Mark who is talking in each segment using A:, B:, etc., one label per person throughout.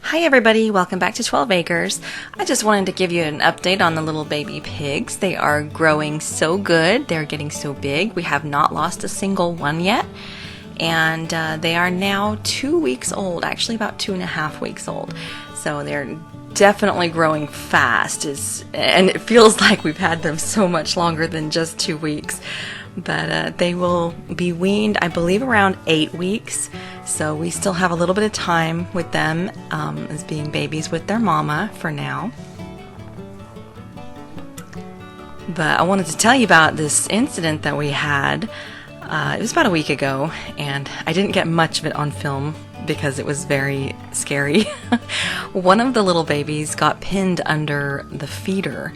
A: Hi everybody, welcome back to 12 Acres. I just wanted to give you an update on the little baby pigs. They are growing so good, they're getting so big. We have not lost a single one yet. And they are now 2 weeks old, actually about 2.5 weeks old. So they're definitely growing fast, and it feels like we've had them so much longer than just 2 weeks. But they will be weaned, I believe, around 8 weeks. So we still have a little bit of time with them as being babies with their mama for now. But I wanted to tell you about this incident that we had. It was about a week ago, and I didn't get much of it on film because it was very scary. One of the little babies got pinned under the feeder.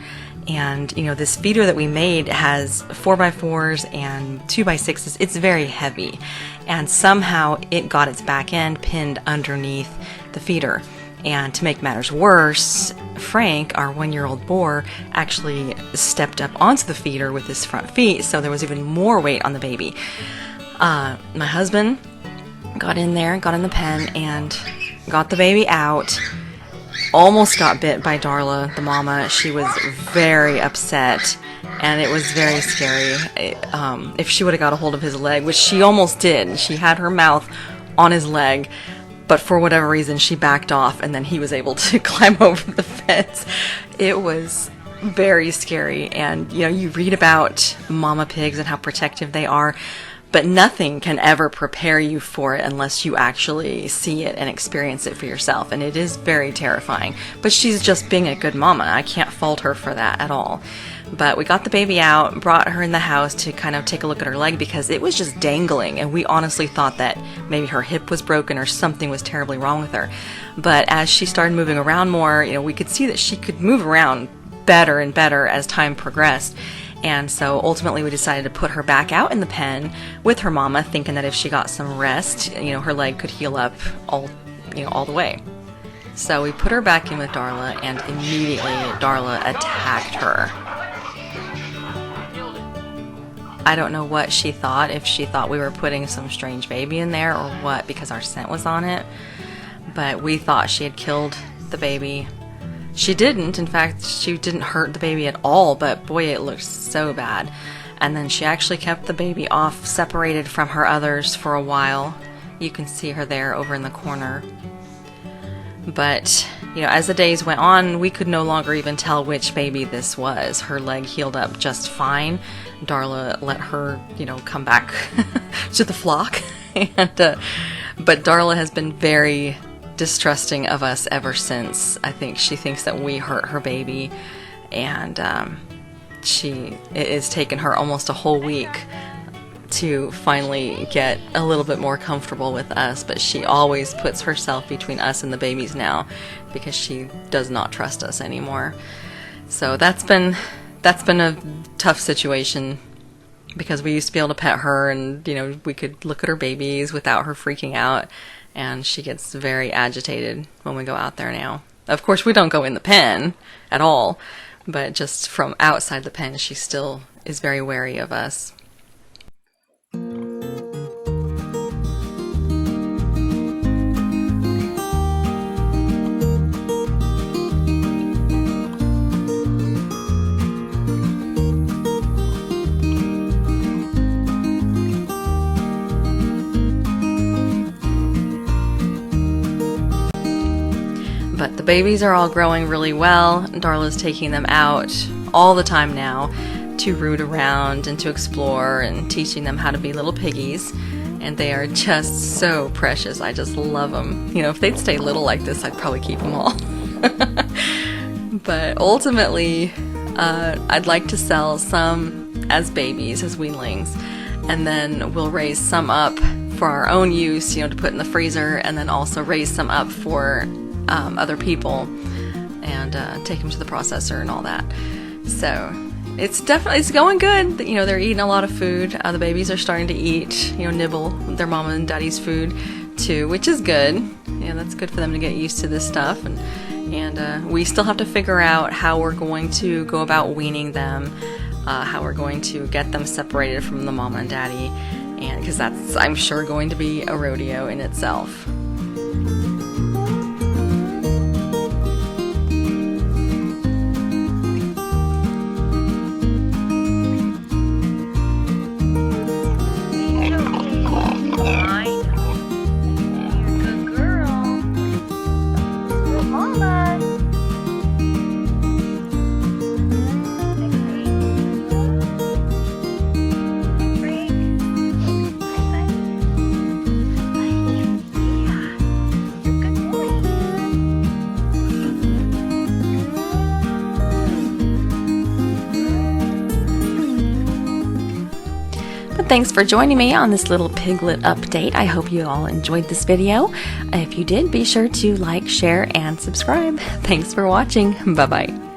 A: And, you know, this feeder that we made has 4x4s and 2x6s. It's very heavy. And somehow it got its back end pinned underneath the feeder. And to make matters worse, Frank, our 1-year-old boar, actually stepped up onto the feeder with his front feet, so there was even more weight on the baby. My husband got in there, got in the pen, and got the baby out. Almost got bit by Darla, the mama. She was very upset, and it was very scary. If she would have got a hold of his leg, which she almost did, she had her mouth on his leg, but for whatever reason she backed off, and then he was able to climb over the fence. It was very scary, and you know, you read about mama pigs and how protective they are, but nothing can ever prepare you for it unless you actually see it and experience it for yourself. And it is very terrifying. But she's just being a good mama. I can't fault her for that at all. But we got the baby out, brought her in the house to kind of take a look at her leg because it was just dangling. And we honestly thought that maybe her hip was broken or something was terribly wrong with her. But as she started moving around more, you know, we could see that she could move around better and better as time progressed. And so ultimately we decided to put her back out in the pen with her mama, thinking that if she got some rest, you know, her leg could heal up all the way. So we put her back in with Darla, and immediately Darla attacked her. I don't know what she thought, if she thought we were putting some strange baby in there or what, because our scent was on it. But we thought she had killed the baby. She didn't. In fact, she didn't hurt the baby at all, but boy, it looked so bad. And then she actually kept the baby off, separated from her others for a while. You can see her there over in the corner. But, you know, as the days went on, we could no longer even tell which baby this was. Her leg healed up just fine. Darla let her, you know, come back to the flock. But Darla has been very distrusting of us ever since. I think she thinks that we hurt her baby, and it has taken her almost a whole week to finally get a little bit more comfortable with us, but she always puts herself between us and the babies now because she does not trust us anymore. So that's been a tough situation, because we used to be able to pet her and, you know, we could look at her babies without her freaking out. And she gets very agitated when we go out there now. Of course, we don't go in the pen at all, but just from outside the pen, she still is very wary of us. But the babies are all growing really well. Darla's taking them out all the time now to root around and to explore and teaching them how to be little piggies. And they are just so precious. I just love them. You know, if they'd stay little like this, I'd probably keep them all. But ultimately, I'd like to sell some as babies, as weanlings. And then we'll raise some up for our own use, you know, to put in the freezer, and then also raise some up for other people and take them to the processor and all that. So it's going good. You know, they're eating a lot of food. The babies are starting to eat, you know, nibble their mama and daddy's food too, which is good. You know, that's good for them to get used to this stuff. And we still have to figure out how we're going to go about weaning them, how we're going to get them separated from the mama and daddy, and because that's, I'm sure, going to be a rodeo in itself. thanks for joining me on this little Piglet update. I hope you all enjoyed this video. If you did, be sure to like, share, and subscribe. Thanks for watching. Bye-bye.